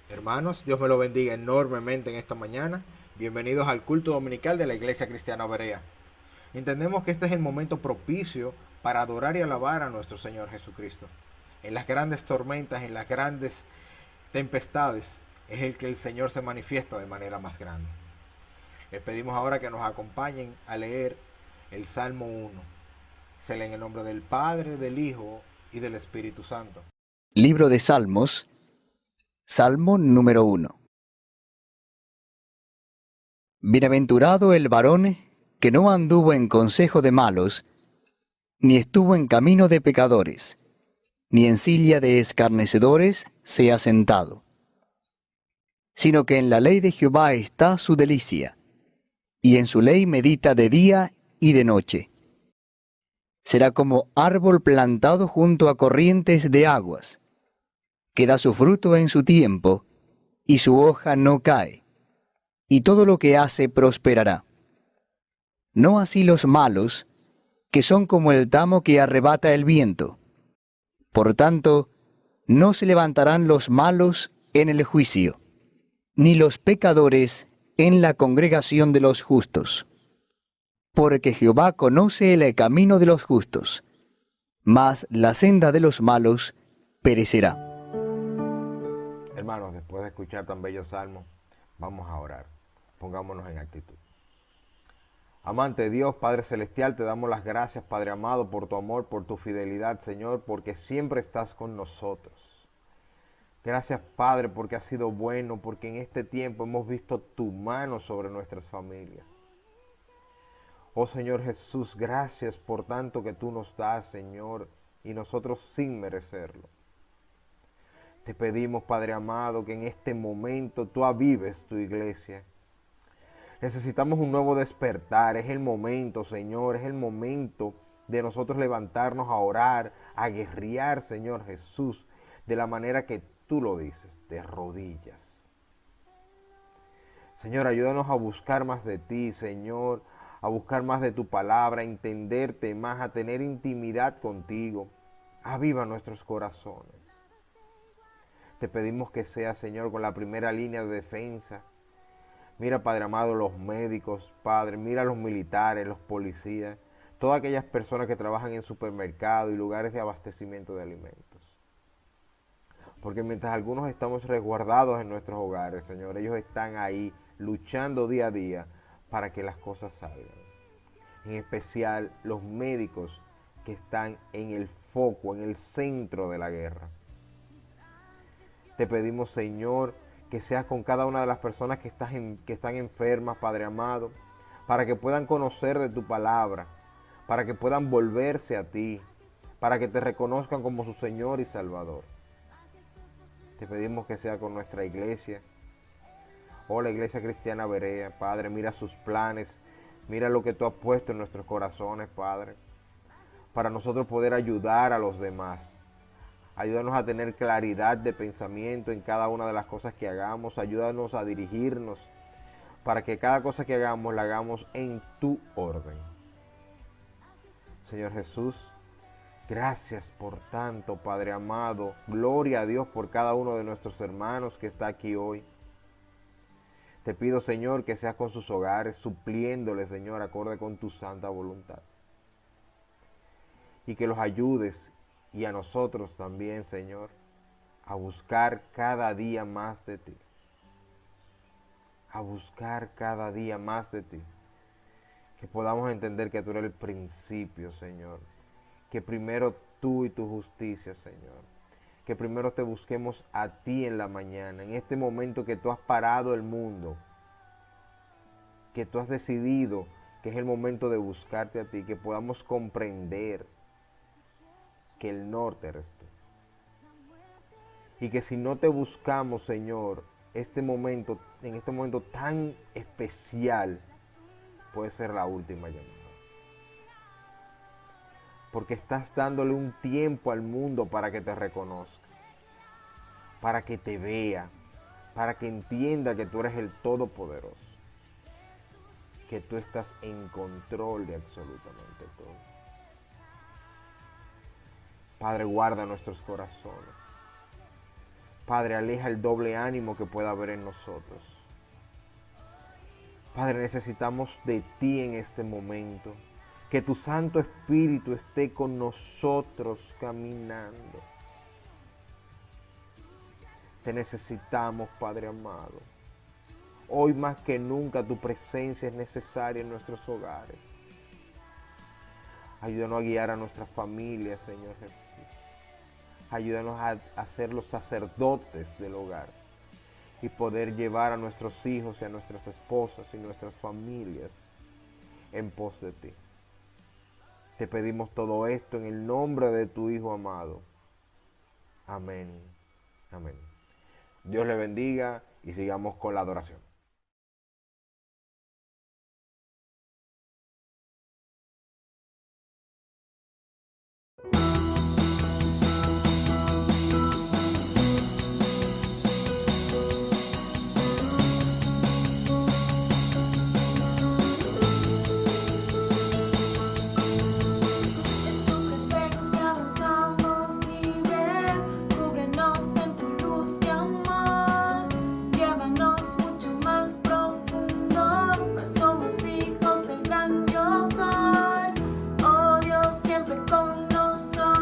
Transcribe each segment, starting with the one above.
Hermanos, Dios me lo bendiga enormemente en esta mañana. Bienvenidos al culto dominical de la Iglesia Cristiana Berea. Entendemos que este es el momento propicio para adorar y alabar a nuestro Señor Jesucristo. En las grandes tormentas, en las grandes tempestades, es el que el Señor se manifiesta de manera más grande. Les pedimos ahora que nos acompañen a leer el Salmo 1. Se lee en el nombre del Padre, del Hijo y del Espíritu Santo. Libro de Salmos, Salmo número 1. Bienaventurado el varón que no anduvo en consejo de malos, ni estuvo en camino de pecadores, ni en silla de escarnecedores se ha sentado, sino que en la ley de Jehová está su delicia, y en su ley medita de día y de noche. Será como árbol plantado junto a corrientes de aguas, que da su fruto en su tiempo, y su hoja no cae, y todo lo que hace prosperará. No así los malos, que son como el tamo que arrebata el viento. Por tanto, no se levantarán los malos en el juicio, ni los pecadores en la congregación de los justos. Porque Jehová conoce el camino de los justos, mas la senda de los malos perecerá. Hermanos, después de escuchar tan bello salmo, vamos a orar. Pongámonos en actitud. Amante Dios, Padre Celestial, te damos las gracias, Padre amado, por tu amor, por tu fidelidad, Señor, porque siempre estás con nosotros. Gracias, Padre, porque has sido bueno, porque en este tiempo hemos visto tu mano sobre nuestras familias. Oh Señor Jesús, gracias por tanto que tú nos das, Señor, y nosotros sin merecerlo. Te pedimos, Padre amado, que en este momento tú avives tu iglesia. Necesitamos un nuevo despertar, es el momento, Señor, es el momento de nosotros levantarnos a orar, a guerrear, Señor Jesús, de la manera que tú lo dices, de rodillas. Señor, ayúdanos a buscar más de ti, Señor, a buscar más de tu palabra, a entenderte más, a tener intimidad contigo. Aviva nuestros corazones. Te pedimos que sea, Señor, con la primera línea de defensa. Mira, Padre amado, los médicos, Padre, mira los militares, los policías, todas aquellas personas que trabajan en supermercados y lugares de abastecimiento de alimentos. Porque mientras algunos estamos resguardados en nuestros hogares, Señor, ellos están ahí luchando día a día para que las cosas salgan. En especial los médicos que están en el foco, en el centro de la guerra. Te pedimos, Señor, que seas con cada una de las personas que están enfermas, Padre amado, para que puedan conocer de tu palabra, para que puedan volverse a ti, para que te reconozcan como su Señor y Salvador. Te pedimos que sea con nuestra iglesia, la Iglesia Cristiana Berea, Padre, mira sus planes, mira lo que tú has puesto en nuestros corazones, Padre, para nosotros poder ayudar a los demás. Ayúdanos a tener claridad de pensamiento en cada una de las cosas que hagamos. Ayúdanos a dirigirnos para que cada cosa que hagamos la hagamos en tu orden. Señor Jesús, gracias por tanto, Padre amado. Gloria a Dios por cada uno de nuestros hermanos que está aquí hoy. Te pido, Señor, que seas con sus hogares, supliéndoles, Señor, acorde con tu santa voluntad. Y que los ayudes, y a nosotros también, Señor, a buscar cada día más de ti. A buscar cada día más de ti. Que podamos entender que tú eres el principio, Señor. Que primero tú y tu justicia, Señor. Que primero te busquemos a ti en la mañana, en este momento que tú has parado el mundo. Que tú has decidido que es el momento de buscarte a ti. Que podamos comprender que el norte eres tú. Y que si no te buscamos, Señor, en este momento tan especial, puede ser la última llamada. Porque estás dándole un tiempo al mundo para que te reconozca, para que te vea, para que entienda que tú eres el Todopoderoso, que tú estás en control de absolutamente todo. Padre, guarda nuestros corazones. Padre, aleja el doble ánimo que pueda haber en nosotros. Padre, necesitamos de ti en este momento. Que tu Santo Espíritu esté con nosotros caminando. Te necesitamos, Padre amado. Hoy más que nunca tu presencia es necesaria en nuestros hogares. Ayúdanos a guiar a nuestras familias, Señor Jesús. Ayúdanos a ser los sacerdotes del hogar y poder llevar a nuestros hijos y a nuestras esposas y nuestras familias en pos de ti. Te pedimos todo esto en el nombre de tu Hijo amado. Amén. Amén. Dios le bendiga y sigamos con la adoración. Somos hijos del gran Yo soy, oh Dios siempre con nosotros.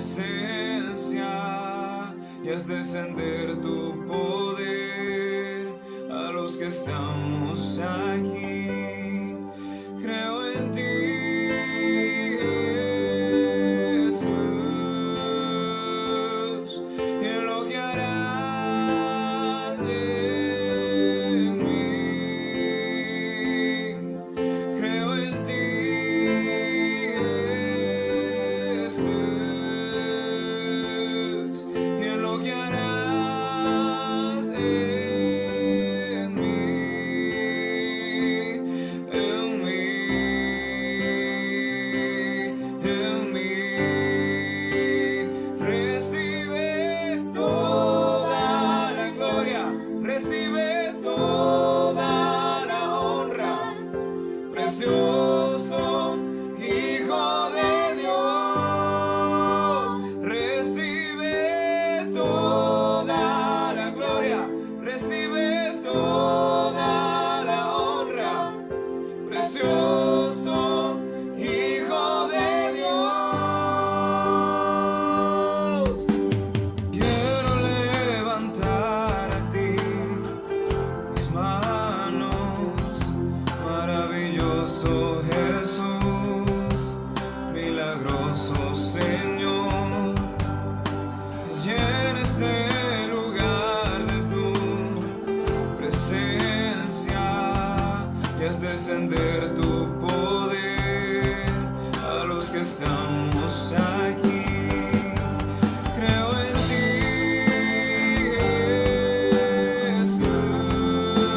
presencia y haz descender tu poder a los que estamos aquí. Creo en ti, Jesús, y en lo que harás en mí. Creo en ti, Jesús, y en lo que harás en mí, en mí, en mí. Recibe toda la gloria, recibe toda la honra, precioso Hijo de Dios. Recibe toda la gloria, recibe toda la honra, precioso Hijo de Dios. Quiero levantar a ti mis manos, maravilloso Jesús, milagroso Señor. Llena ese lugar de tu presencia y haz descender tu poder a los que estamos aquí. Creo en ti,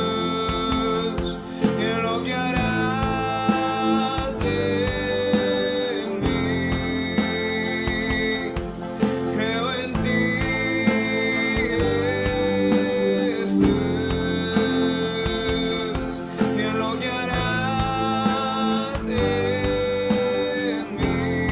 Jesús, y en lo que harás en mí. Creo en ti, Jesús, y en lo que harás en mí.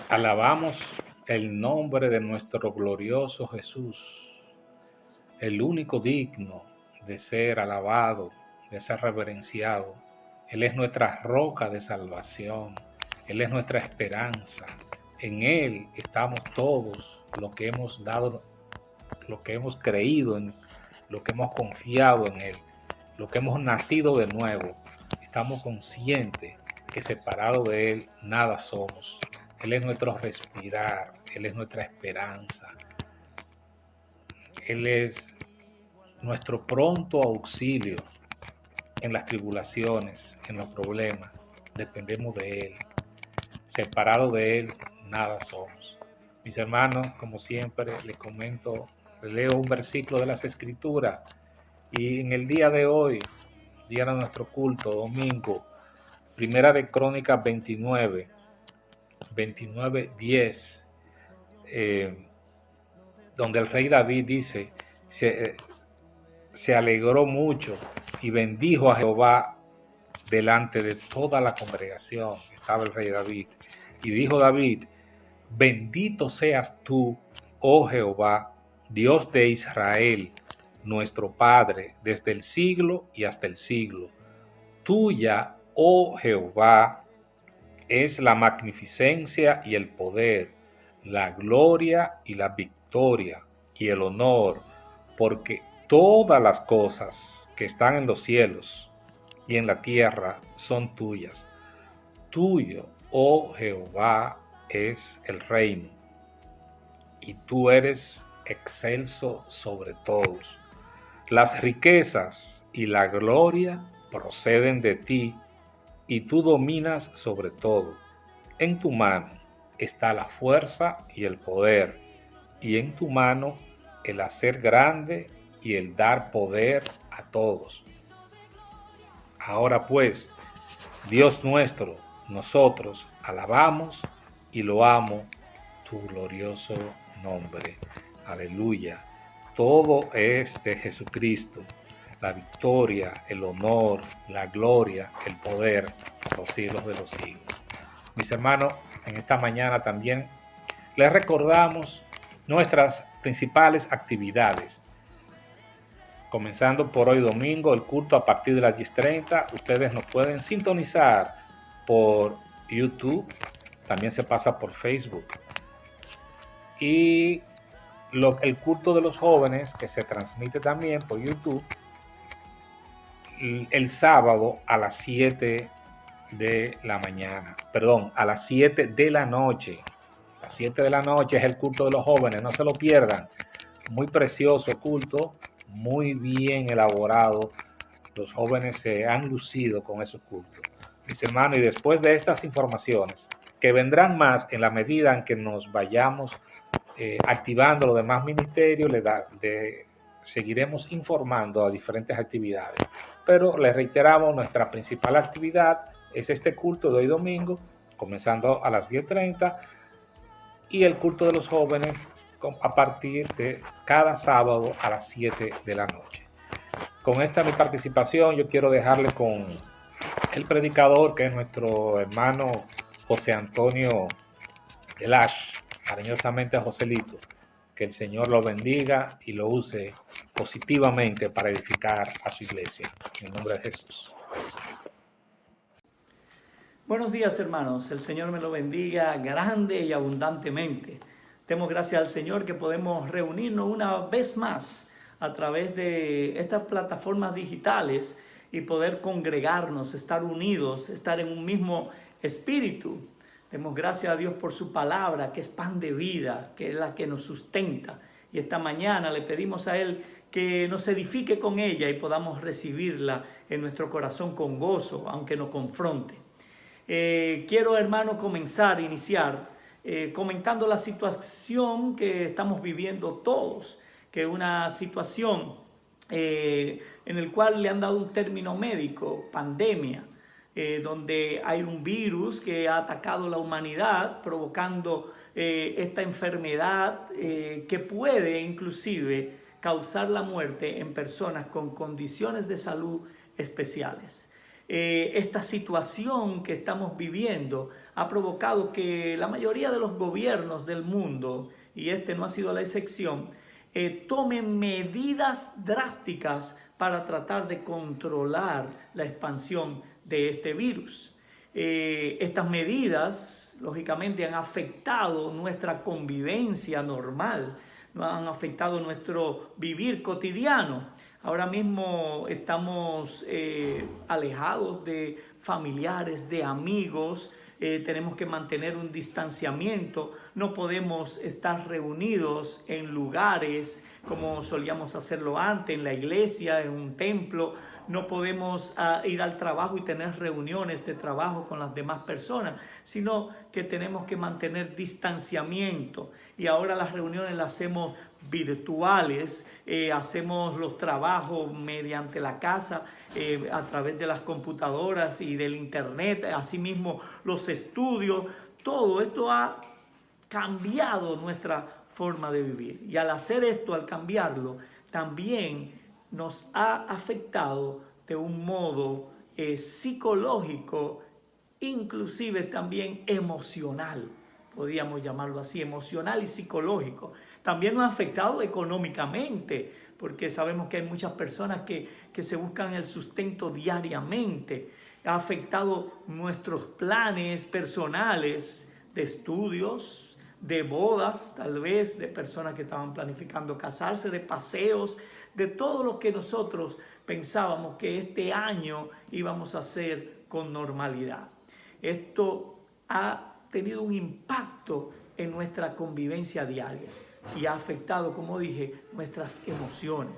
Alabamos el nombre de nuestro glorioso Jesús, el único digno de ser alabado, de ser reverenciado. Él es nuestra roca de salvación, Él es nuestra esperanza. En Él estamos todos los que hemos dado, lo que hemos creído en, lo que hemos confiado en Él, lo que hemos nacido de nuevo. Estamos conscientes que separado de Él nada somos. Él es nuestro respirar, Él es nuestra esperanza. Él es nuestro pronto auxilio en las tribulaciones, en los problemas. Dependemos de Él. Separado de Él, nada somos. Mis hermanos, como siempre, les comento, les leo un versículo de las Escrituras. Y en el día de hoy, día de nuestro culto, domingo, Primera de Crónicas 29, 10, donde el rey David dice, se alegró mucho y bendijo a Jehová delante de toda la congregación. Estaba el rey David. Y dijo David, bendito seas tú, oh Jehová, Dios de Israel, nuestro Padre, desde el siglo y hasta el siglo. Tuya, oh Jehová, es la magnificencia y el poder, la gloria y la victoria y el honor, porque todas las cosas que están en los cielos y en la tierra son tuyas. Tuyo, oh Jehová, es el reino, y tú eres excelso sobre todos. Las riquezas y la gloria proceden de ti, y tú dominas sobre todo. En tu mano está la fuerza y el poder, y en tu mano el hacer grande y el dar poder a todos. Ahora pues, Dios nuestro, nosotros alabamos y loamos tu glorioso nombre. Aleluya. Todo es de Jesucristo. La victoria, el honor, la gloria, el poder, los siglos de los siglos. Mis hermanos, en esta mañana también les recordamos nuestras principales actividades. Comenzando por hoy domingo, el culto a partir de las 10:30. Ustedes nos pueden sintonizar por YouTube, también se pasa por Facebook. Y el culto de los jóvenes, que se transmite también por YouTube, el sábado a las 7 de la mañana, perdón, a las 7 de la noche. A las 7 de la noche es el culto de los jóvenes, no se lo pierdan. Muy precioso culto, muy bien elaborado. Los jóvenes se han lucido con esos cultos. Mis hermanos, y después de estas informaciones, que vendrán más en la medida en que nos vayamos activando los demás ministerios, seguiremos informando a diferentes actividades. Pero les reiteramos, nuestra principal actividad es este culto de hoy domingo, comenzando a las 10:30, y el culto de los jóvenes a partir de cada sábado a las 7 de la noche. Con esta mi participación, yo quiero dejarle con el predicador, que es nuestro hermano José Antonio Elash, cariñosamente a Joselito. Que el Señor lo bendiga y lo use positivamente para edificar a su iglesia. En el nombre de Jesús. Buenos días, hermanos. El Señor me lo bendiga grande y abundantemente. Demos gracias al Señor que podemos reunirnos una vez más a través de estas plataformas digitales y poder congregarnos, estar unidos, estar en un mismo espíritu. Demos gracias a Dios por su palabra, que es pan de vida, que es la que nos sustenta. Y esta mañana le pedimos a Él que nos edifique con ella y podamos recibirla en nuestro corazón con gozo, aunque nos confronte. Quiero, hermano, iniciar comentando la situación que estamos viviendo todos, que es una situación en la cual le han dado un término médico, pandemia, donde hay un virus que ha atacado la humanidad, provocando esta enfermedad que puede inclusive causar la muerte en personas con condiciones de salud especiales. Esta situación que estamos viviendo ha provocado que la mayoría de los gobiernos del mundo, y este no ha sido la excepción, tomen medidas drásticas para tratar de controlar la expansión de este virus. Estas medidas, lógicamente, han afectado nuestra convivencia normal, han afectado nuestro vivir cotidiano. Ahora mismo estamos alejados de familiares, de amigos, tenemos que mantener un distanciamiento, no podemos estar reunidos en lugares como solíamos hacerlo antes, en la iglesia, en un templo, no podemos ir al trabajo y tener reuniones de trabajo con las demás personas, sino que tenemos que mantener distanciamiento. Y ahora las reuniones las hacemos virtuales, hacemos los trabajos mediante la casa, a través de las computadoras y del internet, asimismo los estudios. Todo esto ha cambiado nuestra forma de vivir, y al hacer esto, al cambiarlo, también nos ha afectado de un modo psicológico, inclusive también emocional, podríamos llamarlo así, emocional y psicológico. También nos ha afectado económicamente, porque sabemos que hay muchas personas que se buscan el sustento diariamente. Ha afectado nuestros planes personales de estudios, de bodas, tal vez, de personas que estaban planificando casarse, de paseos, de todo lo que nosotros pensábamos que este año íbamos a hacer con normalidad. Esto ha tenido un impacto en nuestra convivencia diaria y ha afectado, como dije, nuestras emociones.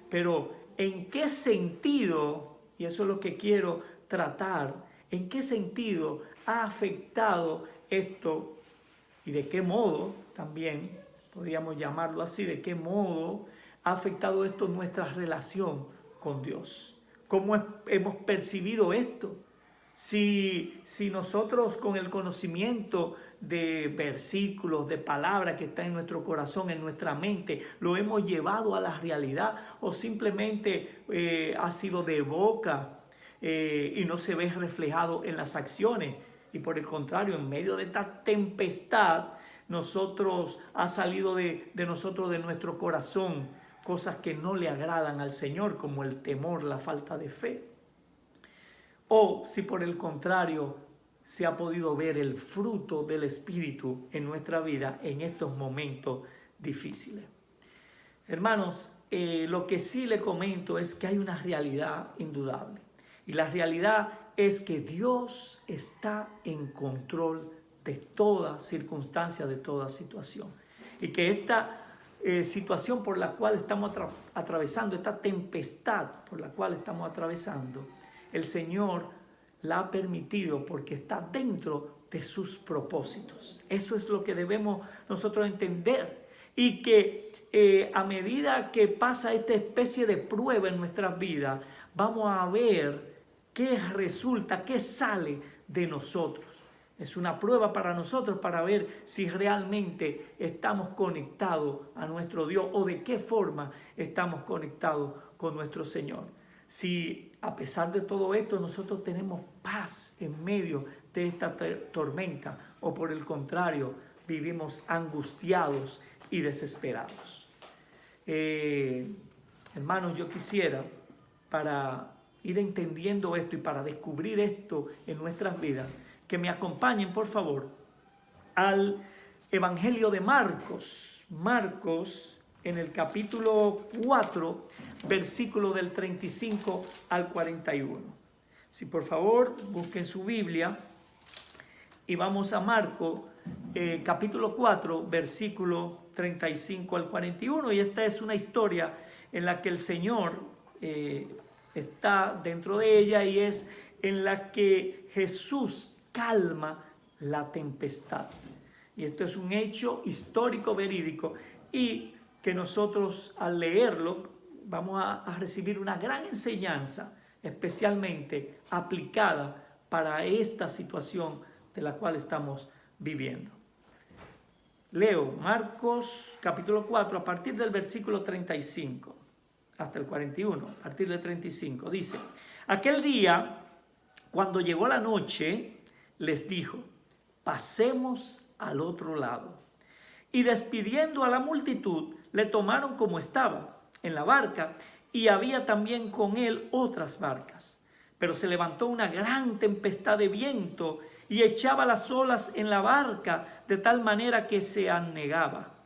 Pero ¿en qué sentido, y eso es lo que quiero tratar, en qué sentido ha afectado esto y de qué modo también, podríamos llamarlo así, de qué modo ha afectado esto nuestra relación con Dios? ¿Cómo hemos percibido esto? Si nosotros con el conocimiento de versículos, de palabras que está en nuestro corazón, en nuestra mente, lo hemos llevado a la realidad, o simplemente ha sido de boca y no se ve reflejado en las acciones. Y por el contrario, en medio de esta tempestad, ha salido de nosotros, de nuestro corazón, cosas que no le agradan al Señor, como el temor, la falta de fe. O si por el contrario se ha podido ver el fruto del Espíritu en nuestra vida en estos momentos difíciles. Hermanos, lo que sí le comento es que hay una realidad indudable. Y la realidad es que Dios está en control de toda circunstancia, de toda situación. Y que esta situación por la cual estamos atravesando, esta tempestad por la cual estamos atravesando, el Señor la ha permitido porque está dentro de sus propósitos. Eso es lo que debemos nosotros entender. Y que a medida que pasa esta especie de prueba en nuestras vidas, vamos a ver qué resulta, qué sale de nosotros. Es una prueba para nosotros para ver si realmente estamos conectados a nuestro Dios o de qué forma estamos conectados con nuestro Señor. Si a pesar de todo esto nosotros tenemos paz en medio de esta tormenta, o por el contrario vivimos angustiados y desesperados. Hermanos, yo quisiera, para ir entendiendo esto y para descubrir esto en nuestras vidas, que me acompañen por favor al Evangelio de Marcos. Marcos, en el capítulo 4, versículo del 35 al 41. Si por favor busquen su Biblia y vamos a Marcos capítulo 4, versículo 35 al 41. Y esta es una historia en la que el Señor está dentro de ella, y es en la que Jesús calma la tempestad. Y esto es un hecho histórico, verídico, y que nosotros al leerlo vamos a recibir una gran enseñanza, especialmente aplicada para esta situación de la cual estamos viviendo. Leo Marcos capítulo 4 a partir del versículo 35 hasta el 41, a partir del 35. Dice: aquel día Cuando llegó la noche, les dijo: pasemos al otro lado. Y despidiendo a la multitud, le tomaron como estaba, en la barca, y había también con él otras barcas. Pero se levantó una gran tempestad de viento y echaba las olas en la barca de tal manera que se anegaba.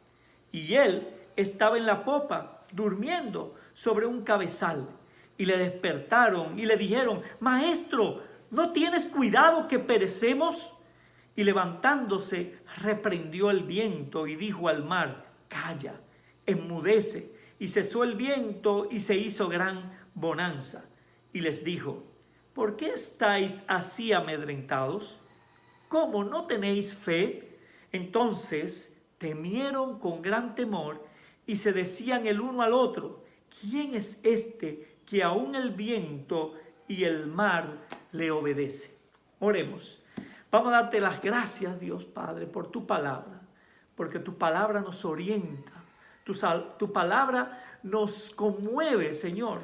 Y él estaba en la popa, durmiendo sobre un cabezal. Y le despertaron y le dijeron: Maestro, ¿no tienes cuidado que perecemos? Y levantándose, reprendió el viento y dijo al mar: Calla, enmudece. Y cesó el viento y se hizo gran bonanza. Y les dijo: ¿por qué estáis así amedrentados? ¿Cómo no tenéis fe? Entonces temieron con gran temor y se decían el uno al otro: ¿quién es este que aún el viento y el mar le obedece? Oremos. Vamos a darte las gracias, Dios Padre, por tu palabra, porque tu palabra nos orienta, tu palabra nos conmueve, Señor,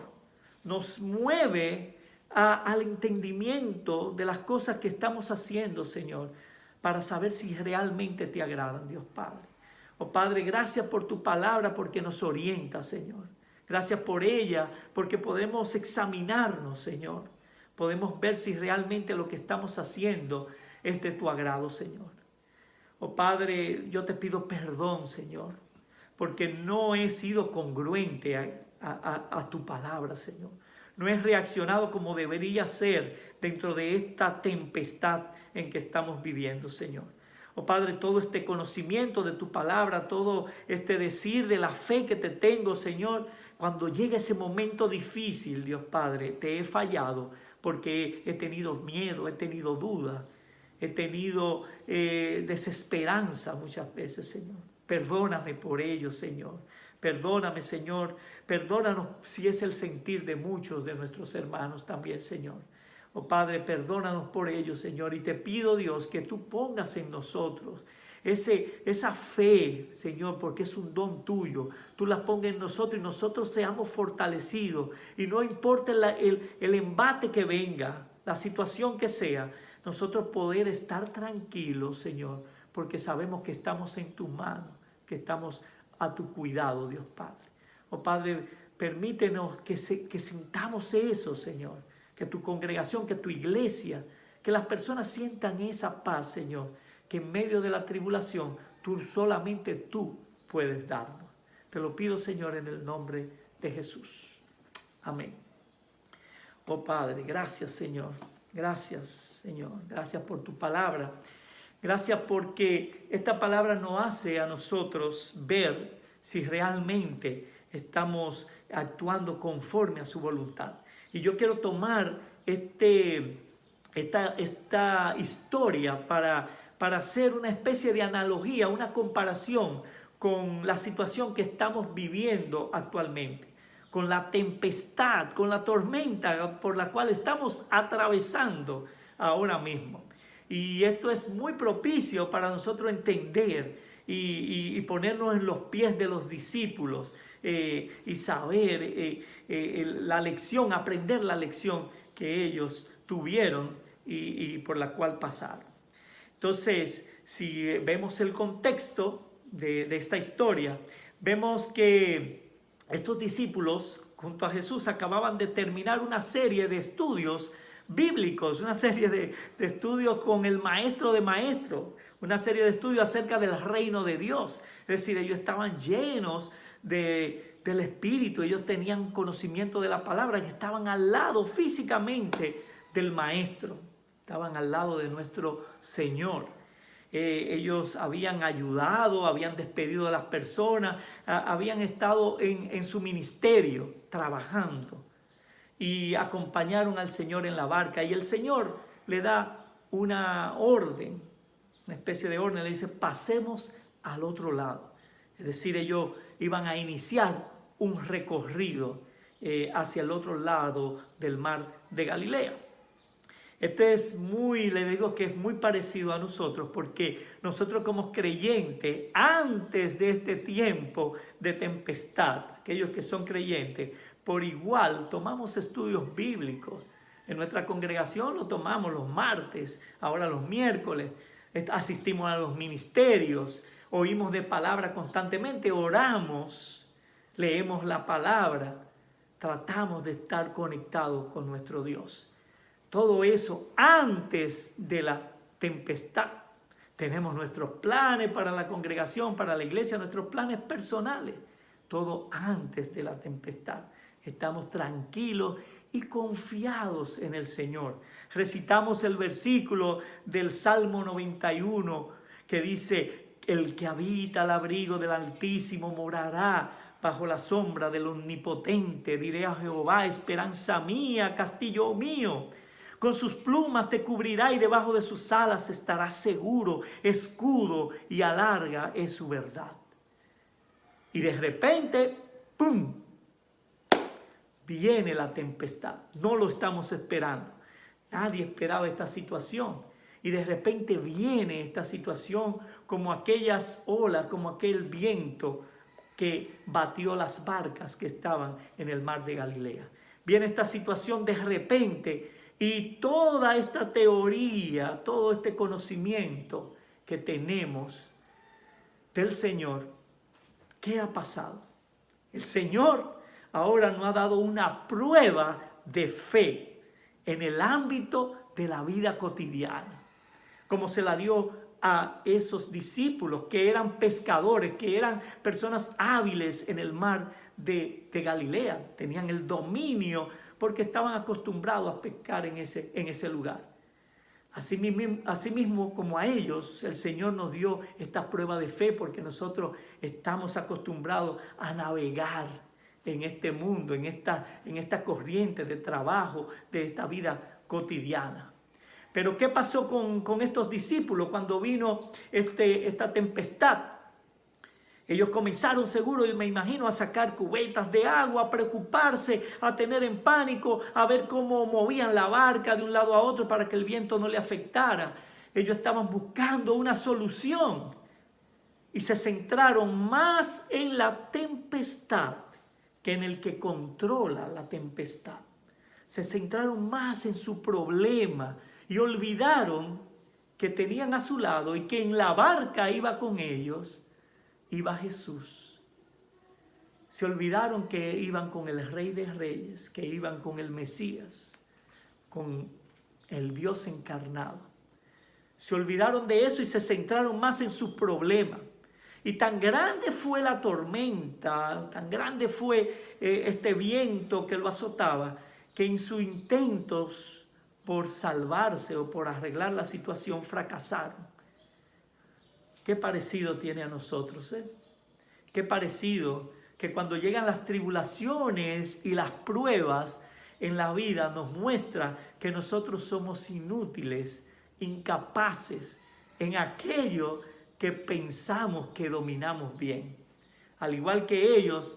nos mueve al entendimiento de las cosas que estamos haciendo, Señor, para saber si realmente te agradan, Dios Padre. Oh Padre, gracias por tu palabra, porque nos orienta, Señor. Gracias por ella, porque podemos examinarnos, Señor. Podemos ver si realmente lo que estamos haciendo es de tu agrado, Señor. Oh Padre, yo te pido perdón, Señor, porque no he sido congruente a tu palabra, Señor. No he reaccionado como debería ser dentro de esta tempestad en que estamos viviendo, Señor. Oh Padre, todo este conocimiento de tu palabra, todo este decir de la fe que te tengo, Señor, cuando llega ese momento difícil, Dios Padre, te he fallado porque he tenido miedo, he tenido duda, he tenido desesperanza muchas veces, Señor. Perdóname por ello, Señor. Perdóname, Señor. Perdónanos si es el sentir de muchos de nuestros hermanos también, Señor. Oh Padre, perdónanos por ello, Señor. Y te pido, Dios, que tú pongas en nosotros esa fe, Señor, porque es un don tuyo. Tú la pongas en nosotros y nosotros seamos fortalecidos. Y no importa el embate que venga, la situación que sea, nosotros poder estar tranquilos, Señor, porque sabemos que estamos en tu mano, que estamos a tu cuidado, Dios Padre. Oh Padre, permítenos que sintamos eso, Señor, que tu congregación, que tu iglesia, que las personas sientan esa paz, Señor, que en medio de la tribulación, solamente tú puedes darnos. Te lo pido, Señor, en el nombre de Jesús. Amén. Oh Padre, gracias, Señor. Gracias, Señor. Gracias por tu palabra. Gracias porque esta palabra nos hace a nosotros ver si realmente estamos actuando conforme a su voluntad. Y yo quiero tomar esta historia para hacer una especie de analogía, una comparación con la situación que estamos viviendo actualmente, con la tempestad, con la tormenta por la cual estamos atravesando ahora mismo. Y esto es muy propicio para nosotros entender y ponernos en los pies de los discípulos y saber la lección, aprender la lección que ellos tuvieron y por la cual pasaron. Entonces, si vemos el contexto de esta historia, vemos que estos discípulos junto a Jesús acababan de terminar una serie de estudios bíblicos, una serie de estudios con el maestro de maestros, una serie de estudios acerca del reino de Dios. Es decir, ellos estaban llenos del Espíritu, ellos tenían conocimiento de la palabra, que estaban al lado físicamente del maestro, estaban al lado de nuestro Señor. Ellos habían ayudado, habían despedido a las personas, habían estado en su ministerio trabajando y acompañaron al Señor en la barca. Y el Señor le da una orden, una especie de orden, le dice: pasemos al otro lado. Es decir, ellos iban a iniciar un recorrido hacia el otro lado del mar de Galilea. Este es le digo que es muy parecido a nosotros, porque nosotros como creyentes, antes de este tiempo de tempestad, aquellos que son creyentes, por igual tomamos estudios bíblicos En nuestra congregación lo tomamos los martes, ahora los miércoles, asistimos a los ministerios, oímos de palabra constantemente, oramos, leemos la palabra, tratamos de estar conectados con nuestro Dios. Todo eso antes de la tempestad. Tenemos nuestros planes para la congregación, para la iglesia, nuestros planes personales. Todo antes de la tempestad. Estamos tranquilos y confiados en el Señor. Recitamos el versículo del Salmo 91 que dice: el que habita al abrigo del Altísimo morará bajo la sombra del Omnipotente. Diré a Jehová, esperanza mía, castillo mío. Con sus plumas te cubrirá y debajo de sus alas estarás seguro. Escudo y alarga es su verdad. Y de repente, ¡pum!, viene la tempestad. No lo estamos esperando. Nadie esperaba esta situación. Y de repente viene esta situación como aquellas olas, como aquel viento que batió las barcas que estaban en el mar de Galilea. Viene esta situación de repente. Y toda esta teoría, todo este conocimiento que tenemos del Señor, ¿qué ha pasado? El Señor ahora nos ha dado una prueba de fe en el ámbito de la vida cotidiana, como se la dio a esos discípulos que eran pescadores, que eran personas hábiles en el mar de Galilea, tenían el dominio porque estaban acostumbrados a pescar en ese lugar. Asimismo, como a ellos, el Señor nos dio esta prueba de fe porque nosotros estamos acostumbrados a navegar en este mundo, en esta corriente de trabajo, de esta vida cotidiana. Pero ¿qué pasó con estos discípulos cuando vino esta tempestad? Ellos comenzaron seguro, me imagino, a sacar cubetas de agua, a preocuparse, a tener en pánico, a ver cómo movían la barca de un lado a otro para que el viento no le afectara. Ellos estaban buscando una solución y se centraron más en la tempestad que en el que controla la tempestad. Se centraron más en su problema y olvidaron que tenían a su lado y que en la barca iba con ellos, iba Jesús. Se olvidaron que iban con el Rey de Reyes, que iban con el Mesías, con el Dios encarnado. Se olvidaron de eso y se centraron más en su problema. Y tan grande fue la tormenta, tan grande fue este viento que lo azotaba, que en sus intentos por salvarse o por arreglar la situación fracasaron. Qué parecido tiene a nosotros, ¿eh? Qué parecido que cuando llegan las tribulaciones y las pruebas en la vida nos muestra que nosotros somos inútiles, incapaces en aquello que pensamos que dominamos bien. Al igual que ellos,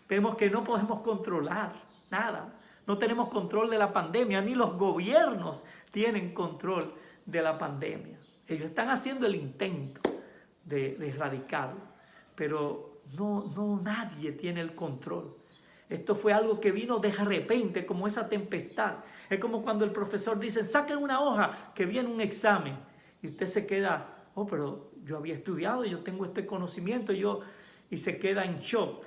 vemos que no podemos controlar nada. No tenemos control de la pandemia, ni los gobiernos tienen control de la pandemia. Ellos están haciendo el intento de erradicarlo, pero nadie tiene el control. Esto fue algo que vino de repente, como esa tempestad. Es como cuando el profesor dice, saquen una hoja que viene un examen, y usted se queda, oh, pero yo había estudiado, yo tengo este conocimiento, y se queda en shock.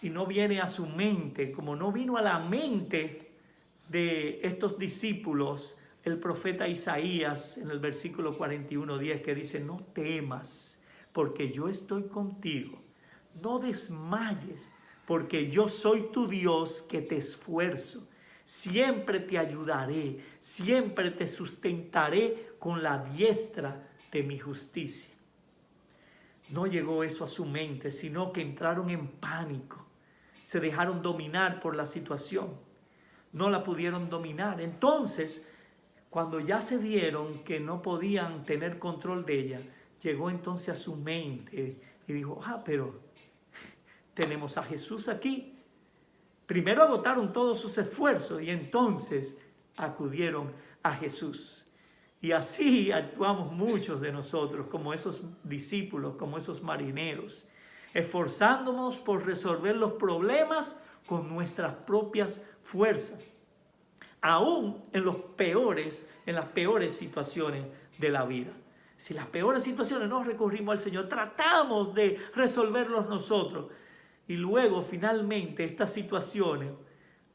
Y no viene a su mente, como no vino a la mente de estos discípulos, el profeta Isaías en el versículo 41:10 que dice, no temas, porque yo estoy contigo. No desmayes, porque yo soy tu Dios que te esfuerzo. Siempre te ayudaré, siempre te sustentaré con la diestra de mi justicia. No llegó eso a su mente, sino que entraron en pánico. Se dejaron dominar por la situación. No la pudieron dominar. Entonces, cuando ya se vieron que no podían tener control de ella, llegó entonces a su mente y dijo, pero tenemos a Jesús aquí. Primero agotaron todos sus esfuerzos y entonces acudieron a Jesús. Y así actuamos muchos de nosotros, como esos discípulos, como esos marineros, esforzándonos por resolver los problemas con nuestras propias fuerzas. aún en las peores situaciones de la vida. Si las peores situaciones no recurrimos al Señor, tratamos de resolverlos nosotros. Y luego finalmente estas situaciones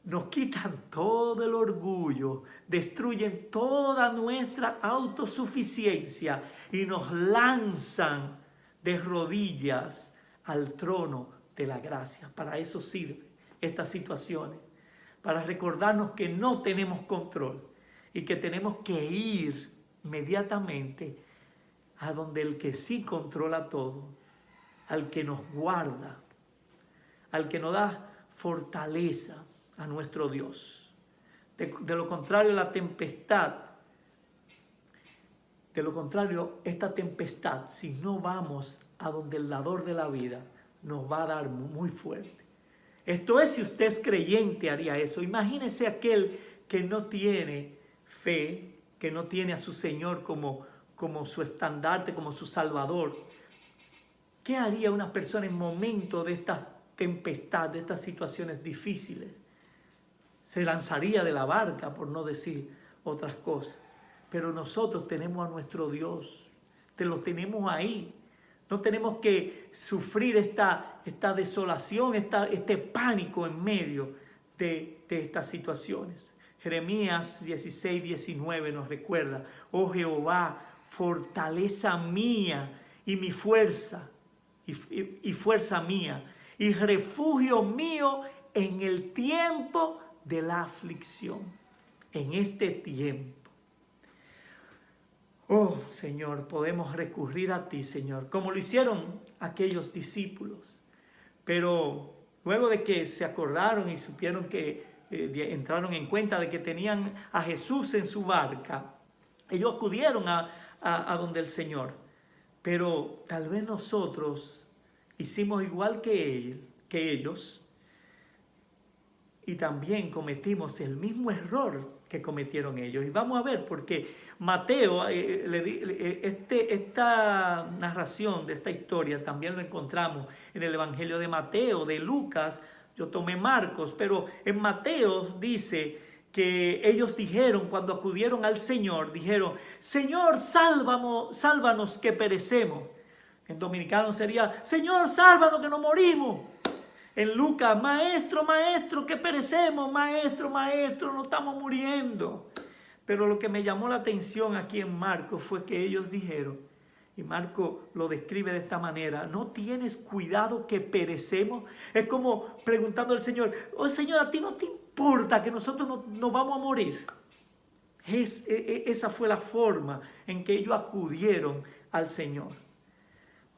nos quitan todo el orgullo, destruyen toda nuestra autosuficiencia y nos lanzan de rodillas al trono de la gracia. Para eso sirven estas situaciones, para recordarnos que no tenemos control y que tenemos que ir inmediatamente a donde el que sí controla todo, al que nos guarda, al que nos da fortaleza, a nuestro Dios. De lo contrario, esta tempestad, si no vamos a donde el dador de la vida, nos va a dar muy fuerte. Esto es, si usted es creyente, haría eso. Imagínese aquel que no tiene fe, que no tiene a su Señor como su estandarte, como su Salvador. ¿Qué haría una persona en momentos de estas tempestades, de estas situaciones difíciles? Se lanzaría de la barca, por no decir otras cosas. Pero nosotros tenemos a nuestro Dios, lo tenemos ahí. No tenemos que sufrir esta desolación, este pánico en medio de estas situaciones. Jeremías 16:19 nos recuerda: oh Jehová, fortaleza mía y mi fuerza, y fuerza mía, y refugio mío en el tiempo de la aflicción. En este tiempo, oh Señor, podemos recurrir a ti, Señor, como lo hicieron aquellos discípulos. Pero luego de que se acordaron y supieron que entraron en cuenta de que tenían a Jesús en su barca, ellos acudieron a donde el Señor. Pero tal vez nosotros hicimos igual que ellos, y también cometimos el mismo error que cometieron ellos. Y vamos a ver, porque Mateo, esta narración de esta historia también lo encontramos en el Evangelio de Mateo, de Lucas. Yo tomé Marcos, pero en Mateo dice que ellos dijeron, cuando acudieron al Señor, dijeron: Señor, sálvanos que perecemos. En dominicano sería: Señor, sálvanos que nos morimos. En Lucas: Maestro, maestro, que perecemos, maestro, maestro, nos estamos muriendo. Pero lo que me llamó la atención aquí en Marcos fue que ellos dijeron, y Marcos lo describe de esta manera: ¿no tienes cuidado que perecemos? Es como preguntando al Señor: oh Señor, ¿a ti no te importa que nosotros nos vamos a morir? Esa fue la forma en que ellos acudieron al Señor.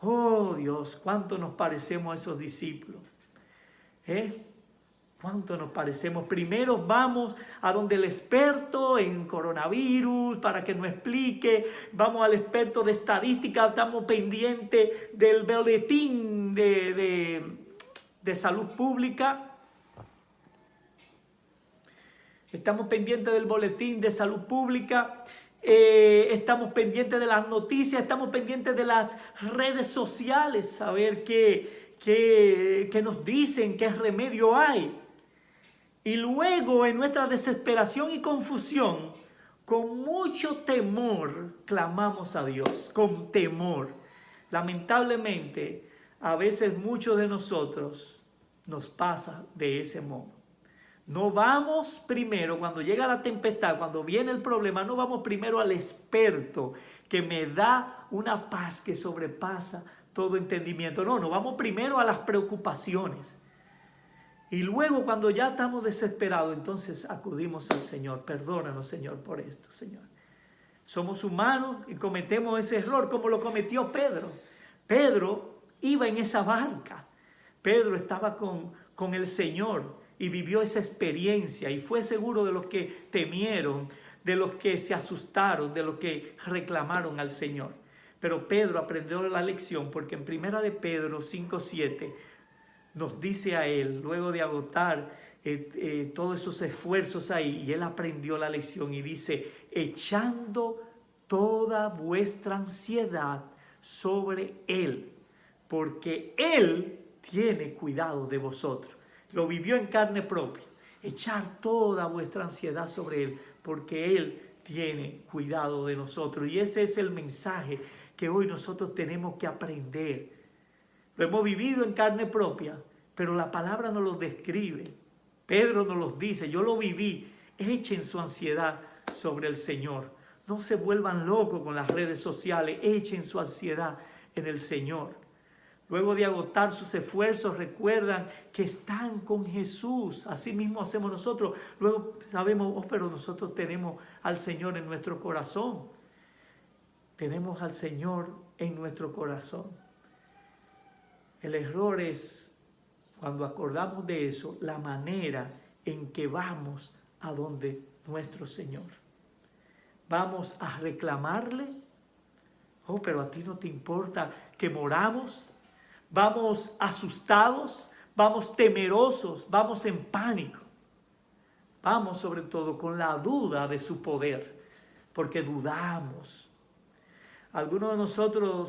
Oh Dios, cuánto nos parecemos a esos discípulos. ¿Cuánto nos parecemos? Primero vamos a donde el experto en coronavirus para que nos explique. Vamos al experto de estadística, estamos pendientes del boletín de salud pública. Estamos pendientes del boletín de salud pública. Estamos pendientes de las noticias, estamos pendientes de las redes sociales, a ver qué nos dicen, qué remedio hay. Y luego, en nuestra desesperación y confusión, con mucho temor clamamos a Dios, con temor. Lamentablemente, a veces muchos de nosotros nos pasa de ese modo. No vamos primero, cuando llega la tempestad, cuando viene el problema, no vamos primero al experto que me da una paz que sobrepasa todo entendimiento. No, vamos primero a las preocupaciones. Y luego, cuando ya estamos desesperados, entonces acudimos al Señor. Perdónanos, Señor, por esto, Señor. Somos humanos y cometemos ese error como lo cometió Pedro. Pedro iba en esa barca. Pedro estaba con el Señor y vivió esa experiencia y fue seguro de los que temieron, de los que se asustaron, de los que reclamaron al Señor. Pero Pedro aprendió la lección, porque en 1 de Pedro 5:7 nos dice a él, luego de agotar todos esos esfuerzos ahí, y él aprendió la lección y dice: echando toda vuestra ansiedad sobre él, porque él tiene cuidado de vosotros. Lo vivió en carne propia. echar toda vuestra ansiedad sobre Él, porque Él tiene cuidado de nosotros. Y ese es el mensaje que hoy nosotros tenemos que aprender. Lo hemos vivido en carne propia, pero la palabra nos lo describe. Pedro nos lo dice, yo lo viví. Echen su ansiedad sobre el Señor. No se vuelvan locos con las redes sociales, echen su ansiedad en el Señor. Luego de agotar sus esfuerzos, recuerdan que están con Jesús. Así mismo hacemos nosotros. Luego sabemos, oh, pero nosotros tenemos al Señor en nuestro corazón. Tenemos al Señor en nuestro corazón. El error es, cuando acordamos de eso, la manera en que vamos a donde nuestro Señor. Vamos a reclamarle. Oh, pero a ti no te importa que moramos. Vamos asustados, vamos temerosos, vamos en pánico. Vamos sobre todo con la duda de su poder, porque dudamos. Algunos de nosotros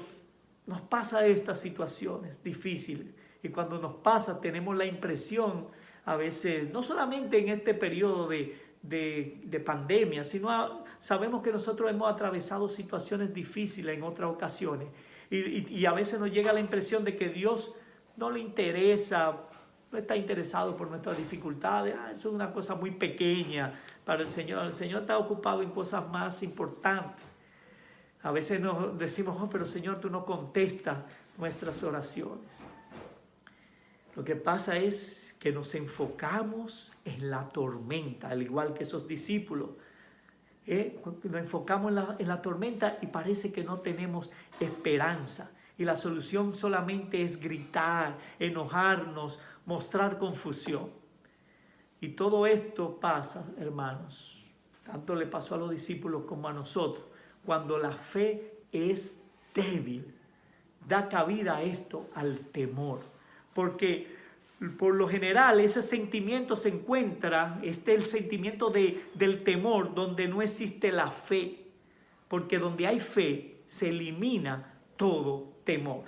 nos pasa estas situaciones difíciles y cuando nos pasa tenemos la impresión, a veces, no solamente en este periodo de pandemia, sino sabemos que nosotros hemos atravesado situaciones difíciles en otras ocasiones. Y a veces nos llega la impresión de que Dios no le interesa, no está interesado por nuestras dificultades. Eso es una cosa muy pequeña para el Señor. El Señor está ocupado en cosas más importantes. A veces nos decimos, oh, pero Señor, tú no contestas nuestras oraciones. Lo que pasa es que nos enfocamos en la tormenta, al igual que esos discípulos. Nos enfocamos en la tormenta y parece que no tenemos esperanza. Y la solución solamente es gritar, enojarnos, mostrar confusión. Y todo esto pasa, hermanos, tanto le pasó a los discípulos como a nosotros, cuando la fe es débil. Da cabida a esto, al temor. Porque por lo general ese sentimiento se encuentra, el sentimiento del temor, donde no existe la fe. Porque donde hay fe se elimina todo temor.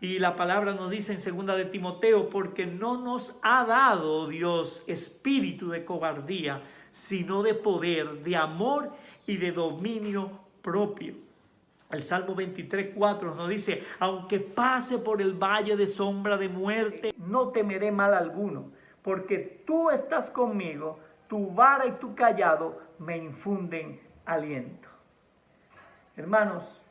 Y la palabra nos dice en 2 de Timoteo, porque no nos ha dado Dios espíritu de cobardía, sino de poder, de amor y de dominio propio. El Salmo 23:4 nos dice, aunque pase por el valle de sombra de muerte, no temeré mal alguno, porque tú estás conmigo, tu vara y tu cayado me infunden aliento. Hermanos,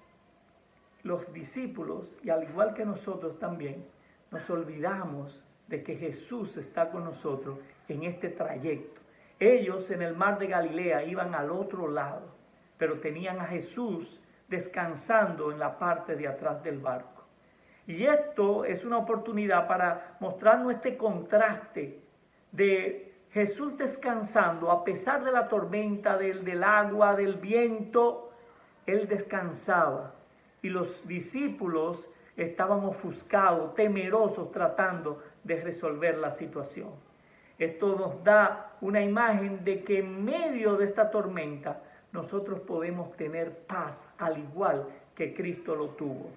los discípulos, y al igual que nosotros también, nos olvidamos de que Jesús está con nosotros en este trayecto. Ellos en el mar de Galilea iban al otro lado, pero tenían a Jesús descansando en la parte de atrás del barco. Y esto es una oportunidad para mostrarnos este contraste de Jesús descansando a pesar de la tormenta, del agua, del viento. Él descansaba y los discípulos estaban ofuscados, temerosos, tratando de resolver la situación. Esto nos da una imagen de que en medio de esta tormenta nosotros podemos tener paz, al igual que Cristo lo tuvo.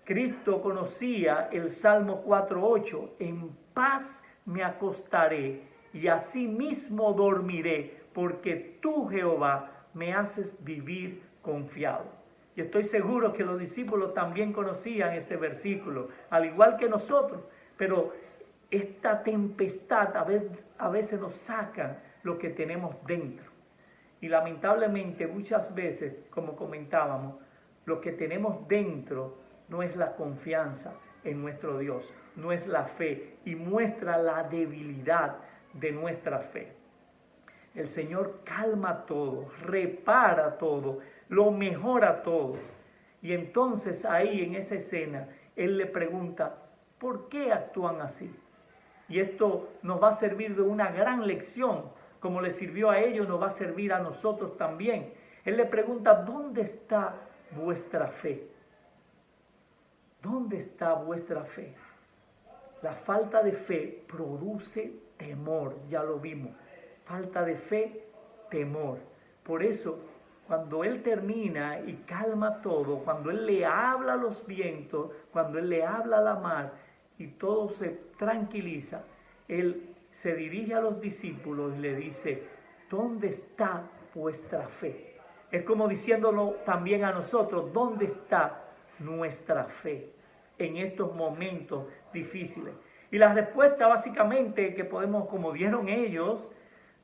Cristo conocía el Salmo 4:8, en paz me acostaré y asimismo dormiré, porque tú, Jehová, me haces vivir confiado. Y estoy seguro que los discípulos también conocían este versículo, al igual que nosotros, pero esta tempestad a veces nos saca lo que tenemos dentro. Y lamentablemente muchas veces, como comentábamos, lo que tenemos dentro no es la confianza en nuestro Dios, no es la fe y muestra la debilidad de nuestra fe. El Señor calma todo, repara todo, lo mejora todo. Y entonces ahí en esa escena, Él le pregunta, ¿por qué actúan así? Y esto nos va a servir de una gran lección. Como le sirvió a ellos, nos va a servir a nosotros también. Él le pregunta, ¿dónde está vuestra fe? ¿Dónde está vuestra fe? La falta de fe produce temor, ya lo vimos. Falta de fe, temor. Por eso, cuando Él termina y calma todo, cuando Él le habla a los vientos, cuando Él le habla a la mar y todo se tranquiliza, Él se dirige a los discípulos y le dice, ¿dónde está vuestra fe? Es como diciéndolo también a nosotros, ¿dónde está nuestra fe en estos momentos difíciles? Y la respuesta básicamente que podemos, como dieron ellos,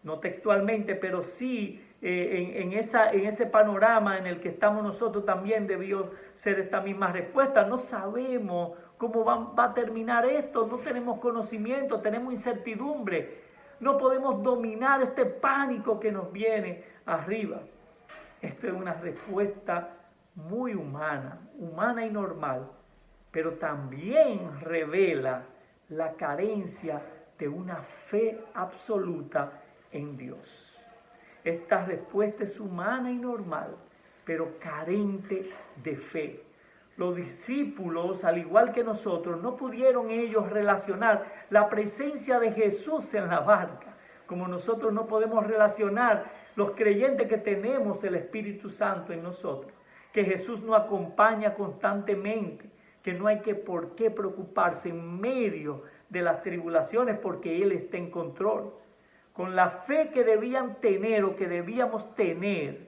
no textualmente, pero sí en ese panorama en el que estamos nosotros también debió ser esta misma respuesta. No sabemos cómo va a terminar esto, no tenemos conocimiento, tenemos incertidumbre, no podemos dominar este pánico que nos viene arriba. Esto es una respuesta muy humana y normal, pero también revela la carencia de una fe absoluta en Dios. Esta respuesta es humana y normal, pero carente de fe. Los discípulos, al igual que nosotros, no pudieron ellos relacionar la presencia de Jesús en la barca, como nosotros no podemos relacionar los creyentes que tenemos el Espíritu Santo en nosotros, que Jesús nos acompaña constantemente, que no hay por qué preocuparse en medio de las tribulaciones porque Él está en control. Con la fe que debían tener o que debíamos tener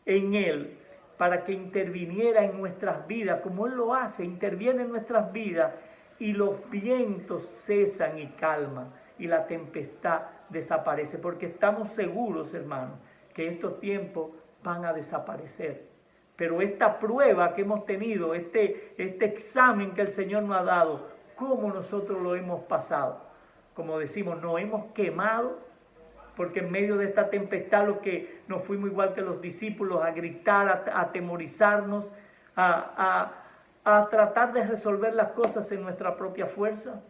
en Él para que interviniera en nuestras vidas, como Él lo hace, interviene en nuestras vidas y los vientos cesan y calman y la tempestad desaparece, porque estamos seguros, hermanos, que estos tiempos van a desaparecer. Pero esta prueba que hemos tenido, este examen que el Señor nos ha dado, ¿cómo nosotros lo hemos pasado? Como decimos, nos hemos quemado, porque en medio de esta tempestad lo que nos fuimos igual que los discípulos a gritar, a atemorizarnos, a tratar de resolver las cosas en nuestra propia fuerza.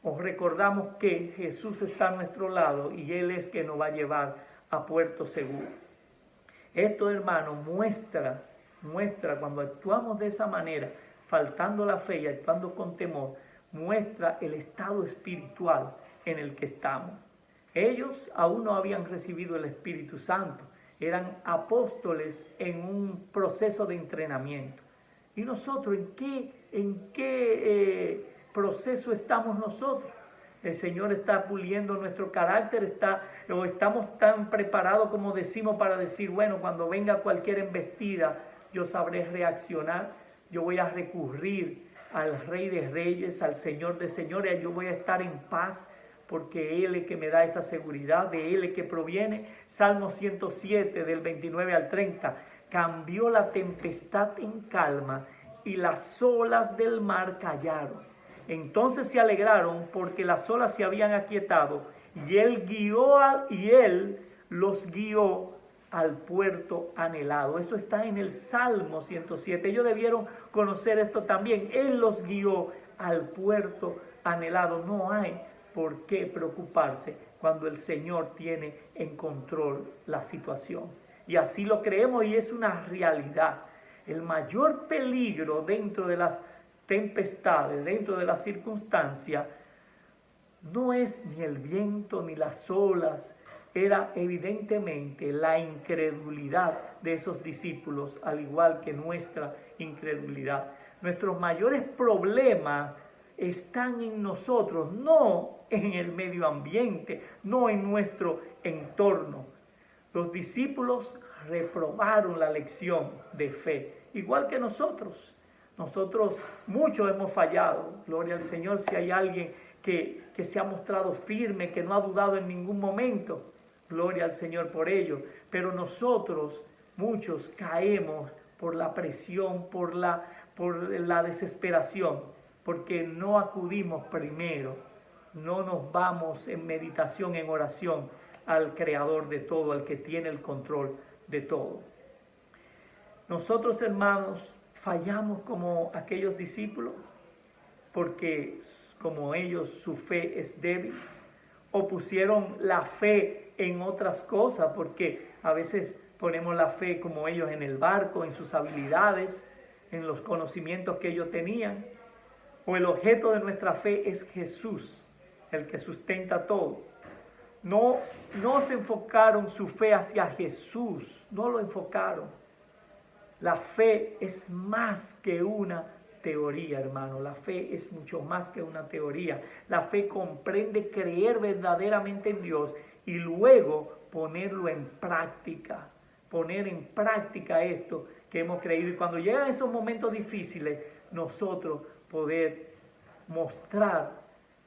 Os recordamos que Jesús está a nuestro lado y Él es que nos va a llevar a puerto seguro. Esto, hermano, muestra cuando actuamos de esa manera, faltando la fe y actuando con temor, muestra el estado espiritual en el que estamos. Ellos aún no habían recibido el Espíritu Santo, eran apóstoles en un proceso de entrenamiento. ¿Y nosotros en qué proceso estamos nosotros? El Señor está puliendo nuestro carácter, estamos tan preparados como decimos para decir, bueno, cuando venga cualquier embestida, yo sabré reaccionar, yo voy a recurrir al Rey de Reyes, al Señor de Señores, yo voy a estar en paz, porque Él es que me da esa seguridad, de Él es que proviene. Salmo 107, del 29 al 30, cambió la tempestad en calma y las olas del mar callaron. Entonces se alegraron porque las olas se habían aquietado y Él los guió al puerto anhelado. Esto está en el Salmo 107. Ellos debieron conocer esto también. Él los guió al puerto anhelado. No hay por qué preocuparse cuando el Señor tiene en control la situación. Y así lo creemos y es una realidad. El mayor peligro dentro de las tempestades, dentro de las circunstancias, no es ni el viento ni las olas, era evidentemente la incredulidad de esos discípulos, al igual que nuestra incredulidad. Nuestros mayores problemas están en nosotros, no en el medio ambiente, no en nuestro entorno. Los discípulos reprobaron la lección de fe, igual que nosotros. Nosotros muchos hemos fallado. Gloria al Señor si hay alguien que se ha mostrado firme, que no ha dudado en ningún momento. Gloria al Señor por ello. Pero nosotros, muchos, caemos por la presión, por la desesperación, porque no acudimos primero, no nos vamos en meditación, en oración al Creador de todo, al que tiene el control de todo. Nosotros, hermanos, fallamos como aquellos discípulos, porque como ellos su fe es débil, o pusieron la fe en otras cosas, porque a veces ponemos la fe como ellos en el barco, en sus habilidades, en los conocimientos que ellos tenían, o el objeto de nuestra fe es Jesús, el que sustenta todo. No se enfocaron su fe hacia Jesús, no lo enfocaron. La fe es más que una teoría, hermano. La fe es mucho más que una teoría. La fe comprende creer verdaderamente en Dios y luego ponerlo en práctica. Poner en práctica esto que hemos creído. Y cuando llegan esos momentos difíciles, nosotros poder mostrar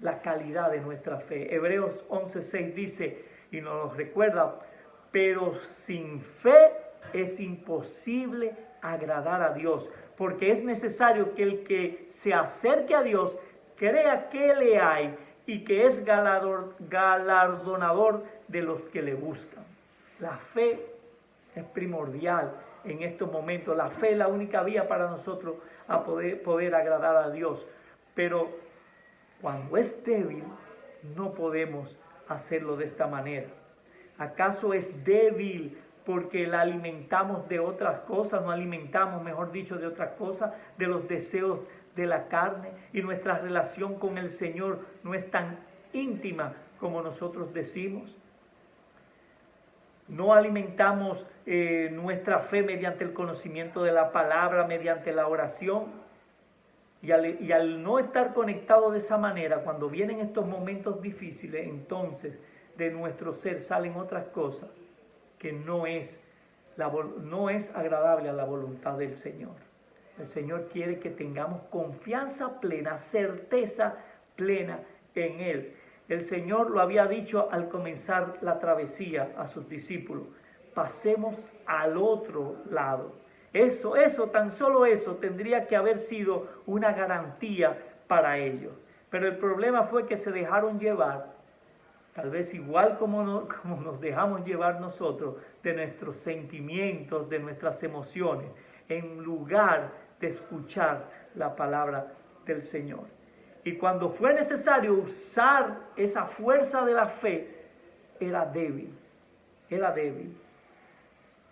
la calidad de nuestra fe. Hebreos 11:6 dice, y nos recuerda, pero sin fe es imposible agradar a Dios, porque es necesario que el que se acerque a Dios crea que le hay y que es galardonador de los que le buscan. La fe es primordial en estos momentos. La fe es la única vía para nosotros a poder agradar a Dios. Pero cuando es débil, no podemos hacerlo de esta manera. ¿Acaso es débil porque la alimentamos de otras cosas? No alimentamos, mejor dicho, de otras cosas, de los deseos de la carne, y nuestra relación con el Señor no es tan íntima como nosotros decimos. No alimentamos nuestra fe mediante el conocimiento de la palabra, mediante la oración. Y al no estar conectado de esa manera, cuando vienen estos momentos difíciles, entonces de nuestro ser salen otras cosas que no es agradable a la voluntad del Señor. El Señor quiere que tengamos confianza plena, certeza plena en Él. El Señor lo había dicho al comenzar la travesía a sus discípulos: pasemos al otro lado. Eso, tan solo eso tendría que haber sido una garantía para ellos. Pero el problema fue que se dejaron llevar, tal vez igual como nos dejamos llevar nosotros, de nuestros sentimientos, de nuestras emociones, en lugar de escuchar la palabra del Señor. Y cuando fue necesario usar esa fuerza de la fe, era débil.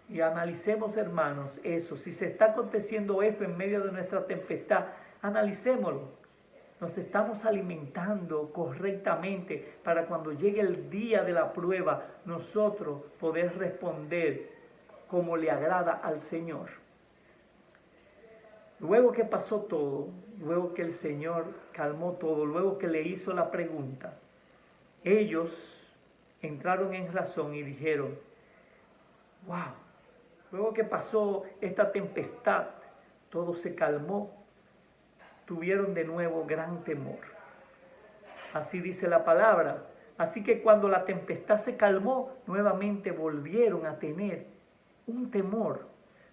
Y analicemos, hermanos, eso. Si se está aconteciendo esto en medio de nuestra tempestad, analicémoslo. Nos estamos alimentando correctamente para cuando llegue el día de la prueba, nosotros poder responder como le agrada al Señor. Luego que pasó todo, luego que el Señor calmó todo, luego que le hizo la pregunta, ellos entraron en razón y dijeron: wow, luego que pasó esta tempestad, todo se calmó, tuvieron de nuevo gran temor. Así dice la palabra. Así que cuando la tempestad se calmó, nuevamente volvieron a tener un temor.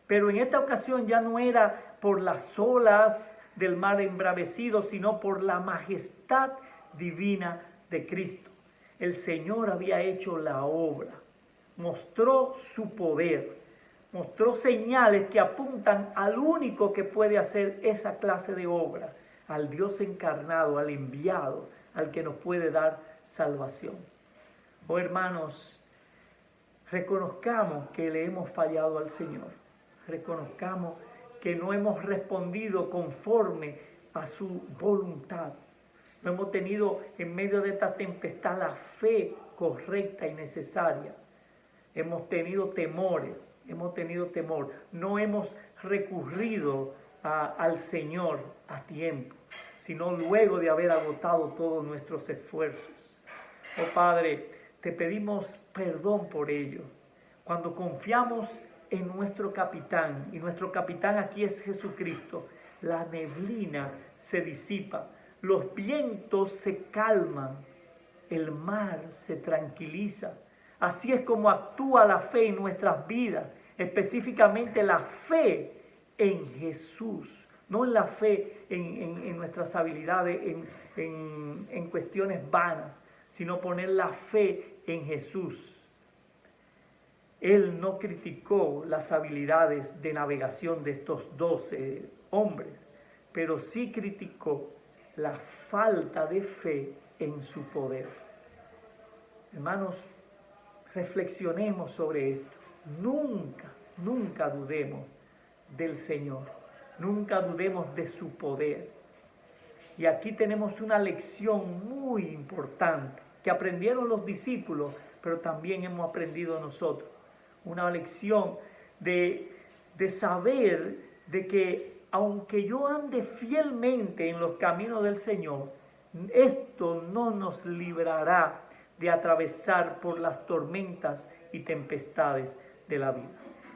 Pero en esta ocasión ya no era por las olas del mar embravecido, sino por la majestad divina de Cristo. El Señor había hecho la obra, mostró su poder, mostró señales que apuntan al único que puede hacer esa clase de obra, al Dios encarnado, al enviado, al que nos puede dar salvación. Oh hermanos, reconozcamos que le hemos fallado al Señor. Reconozcamos que no hemos respondido conforme a su voluntad. No hemos tenido en medio de esta tempestad la fe correcta y necesaria. Hemos tenido temores, no hemos recurrido al Señor a tiempo, sino luego de haber agotado todos nuestros esfuerzos. Oh Padre, te pedimos perdón por ello. Cuando confiamos en nuestro capitán, y nuestro capitán aquí es Jesucristo, la neblina se disipa, los vientos se calman, el mar se tranquiliza. Así es como actúa la fe en nuestras vidas, específicamente la fe en Jesús, no en la fe en nuestras habilidades, en cuestiones vanas, sino poner la fe en Jesús. Él no criticó las habilidades de navegación de estos 12 hombres, pero sí criticó la falta de fe en su poder. Hermanos, reflexionemos sobre esto. Nunca dudemos del Señor. Nunca dudemos de su poder. Y aquí tenemos una lección muy importante que aprendieron los discípulos, pero también hemos aprendido nosotros. Una lección de saber de que aunque yo ande fielmente en los caminos del Señor, esto no nos librará de atravesar por las tormentas y tempestades de la vida.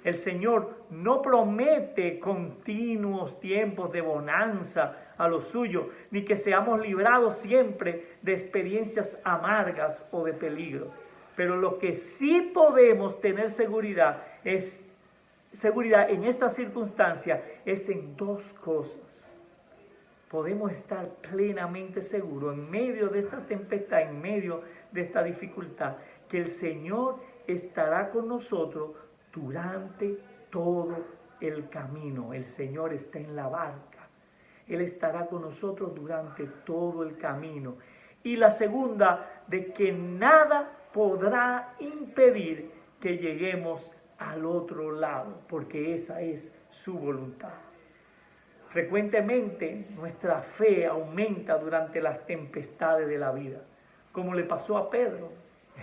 El Señor no promete continuos tiempos de bonanza a lo suyo, ni que seamos librados siempre de experiencias amargas o de peligro. Pero lo que sí podemos tener seguridad en esta circunstancia es en dos cosas. Podemos estar plenamente seguros en medio de esta tempestad, en medio de esta dificultad, que el Señor estará con nosotros durante todo el camino. El Señor está en la barca. Él estará con nosotros durante todo el camino. Y la segunda, de que nada podrá impedir que lleguemos al otro lado, porque esa es su voluntad. Frecuentemente nuestra fe aumenta durante las tempestades de la vida, como le pasó a Pedro.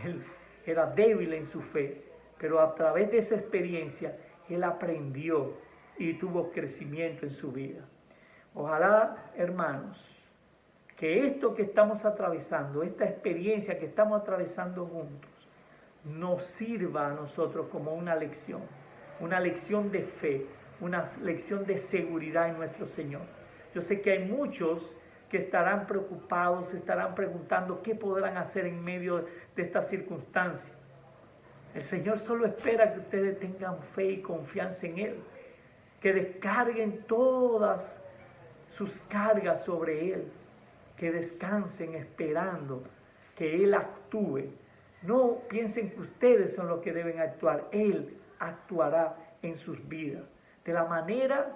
Él era débil en su fe, pero a través de esa experiencia él aprendió y tuvo crecimiento en su vida. Ojalá, hermanos, que esto que estamos atravesando, esta experiencia que estamos atravesando juntos, nos sirva a nosotros como una lección de fe, una lección de seguridad en nuestro Señor. Yo sé que hay muchos que estarán preocupados, se estarán preguntando qué podrán hacer en medio de esta circunstancia. El Señor solo espera que ustedes tengan fe y confianza en Él, que descarguen todas sus cargas sobre Él, que descansen esperando que Él actúe. No piensen que ustedes son los que deben actuar, Él actuará en sus vidas de la manera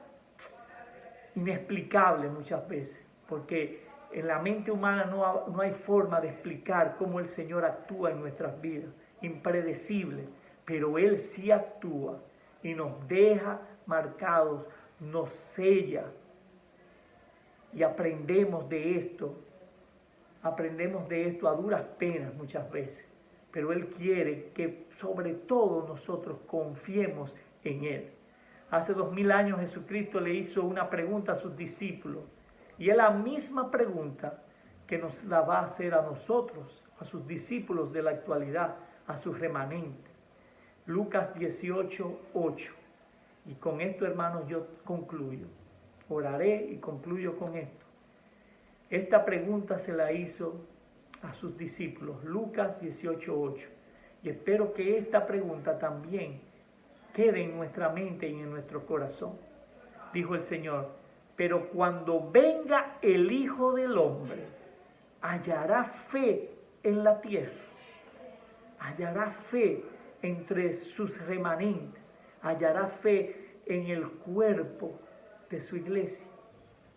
inexplicable muchas veces, porque en la mente humana no hay forma de explicar cómo el Señor actúa en nuestras vidas, impredecible, pero Él sí actúa y nos deja marcados, nos sella, y aprendemos de esto a duras penas muchas veces, pero Él quiere que sobre todo nosotros confiemos en Él. Hace 2000 años Jesucristo le hizo una pregunta a sus discípulos, y es la misma pregunta que nos la va a hacer a nosotros, a sus discípulos de la actualidad, a sus remanentes. Lucas 18:8. Y con esto, hermanos, yo concluyo. Oraré y concluyo con esto. Esta pregunta se la hizo a sus discípulos, Lucas 18:8. Y espero que esta pregunta también quede en nuestra mente y en nuestro corazón. Dijo el Señor: pero cuando venga el Hijo del Hombre, hallará fe en la tierra, hallará fe entre sus remanentes, hallará fe en el cuerpo de su iglesia,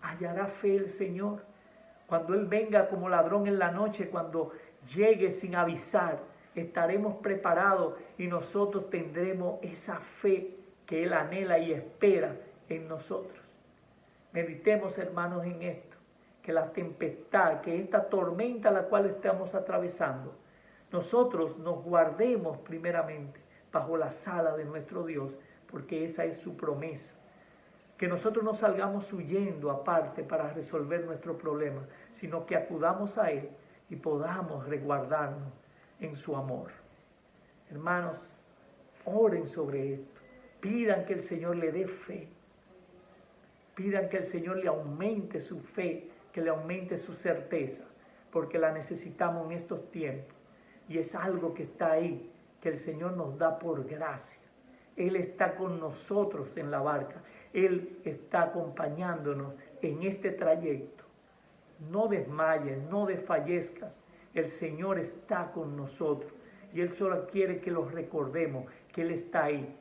hallará fe el Señor. Cuando Él venga como ladrón en la noche, cuando llegue sin avisar, estaremos preparados y nosotros tendremos esa fe que Él anhela y espera en nosotros. Meditemos, hermanos, en esto, que la tempestad, que esta tormenta a la cual estamos atravesando, nosotros nos guardemos primeramente bajo la sala de nuestro Dios, porque esa es su promesa. Que nosotros no salgamos huyendo aparte para resolver nuestro problema, sino que acudamos a Él y podamos resguardarnos en su amor. Hermanos, oren sobre esto. Pidan que el Señor le dé fe. Pidan que el Señor le aumente su fe, que le aumente su certeza, porque la necesitamos en estos tiempos. Y es algo que está ahí, que el Señor nos da por gracia. Él está con nosotros en la barca. Él está acompañándonos en este trayecto. No desmayes, no desfallezcas. El Señor está con nosotros y Él solo quiere que los recordemos, que Él está ahí.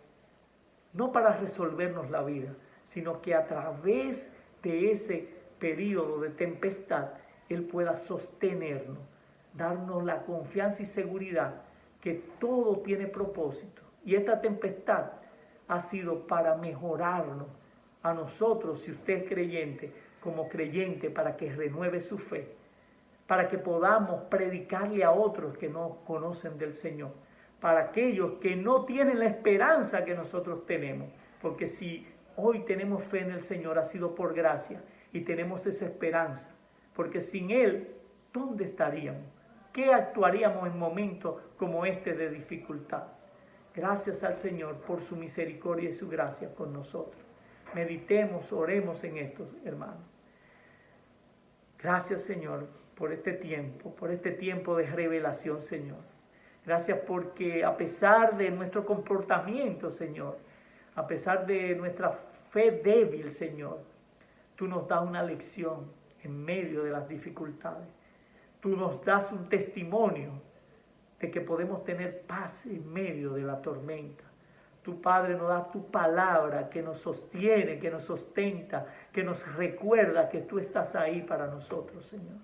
No para resolvernos la vida, sino que a través de ese periodo de tempestad, Él pueda sostenernos, darnos la confianza y seguridad que todo tiene propósito. Y esta tempestad ha sido para mejorarnos a nosotros, si usted es creyente, como creyente, para que renueve su fe, para que podamos predicarle a otros que no conocen del Señor, para aquellos que no tienen la esperanza que nosotros tenemos, porque si hoy tenemos fe en el Señor, ha sido por gracia y tenemos esa esperanza, porque sin Él, ¿dónde estaríamos? ¿Qué actuaríamos en momentos como este de dificultad? Gracias al Señor por su misericordia y su gracia con nosotros. Meditemos, oremos en esto, hermanos. Gracias, Señor, por este tiempo de revelación, Señor. Gracias porque a pesar de nuestro comportamiento, Señor, a pesar de nuestra fe débil, Señor, tú nos das una lección en medio de las dificultades. Tú nos das un testimonio de que podemos tener paz en medio de la tormenta. Tu Padre nos da tu palabra que nos sostiene, que nos sustenta, que nos recuerda que tú estás ahí para nosotros, Señor.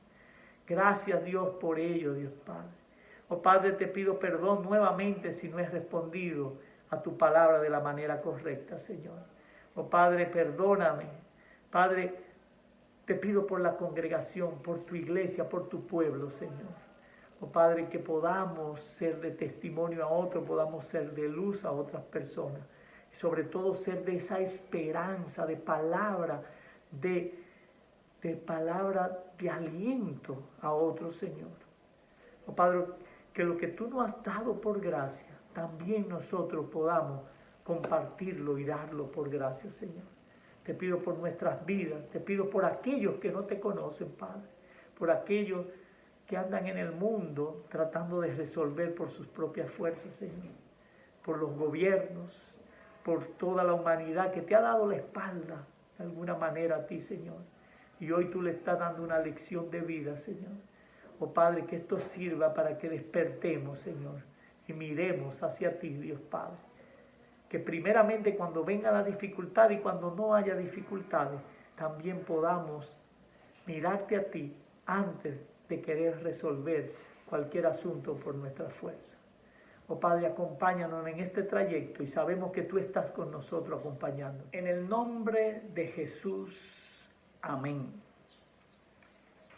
Gracias, Dios, por ello, Dios Padre. Oh Padre, te pido perdón nuevamente si no he respondido a tu palabra de la manera correcta, Señor. Oh Padre, perdóname. Padre, te pido por la congregación, por tu iglesia, por tu pueblo, Señor. Oh Padre, que podamos ser de testimonio a otros, podamos ser de luz a otras personas. Y sobre todo ser de esa esperanza, de palabra, de aliento a otros, Señor. Oh Padre, que lo que tú nos has dado por gracia, también nosotros podamos compartirlo y darlo por gracia, Señor. Te pido por nuestras vidas, te pido por aquellos que no te conocen, Padre, por aquellos que andan en el mundo tratando de resolver por sus propias fuerzas, Señor, por los gobiernos, por toda la humanidad que te ha dado la espalda de alguna manera a ti, Señor, y hoy tú le estás dando una lección de vida, Señor. Oh Padre, que esto sirva para que despertemos, Señor, y miremos hacia ti, Dios Padre. Que primeramente cuando venga la dificultad y cuando no haya dificultades, también podamos mirarte a ti antes de querer resolver cualquier asunto por nuestra fuerza. Oh Padre, acompáñanos en este trayecto y sabemos que tú estás con nosotros acompañando. En el nombre de Jesús, amén.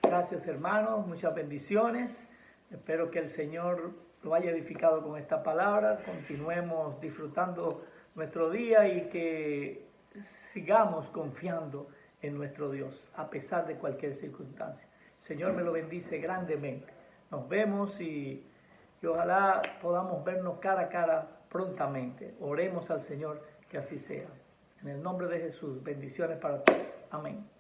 Gracias, hermanos, muchas bendiciones. Espero que el Señor lo haya edificado con esta palabra. Continuemos disfrutando nuestro día y que sigamos confiando en nuestro Dios a pesar de cualquier circunstancia. El Señor me lo bendice grandemente. Nos vemos y ojalá podamos vernos cara a cara prontamente. Oremos al Señor que así sea. En el nombre de Jesús, bendiciones para todos. Amén.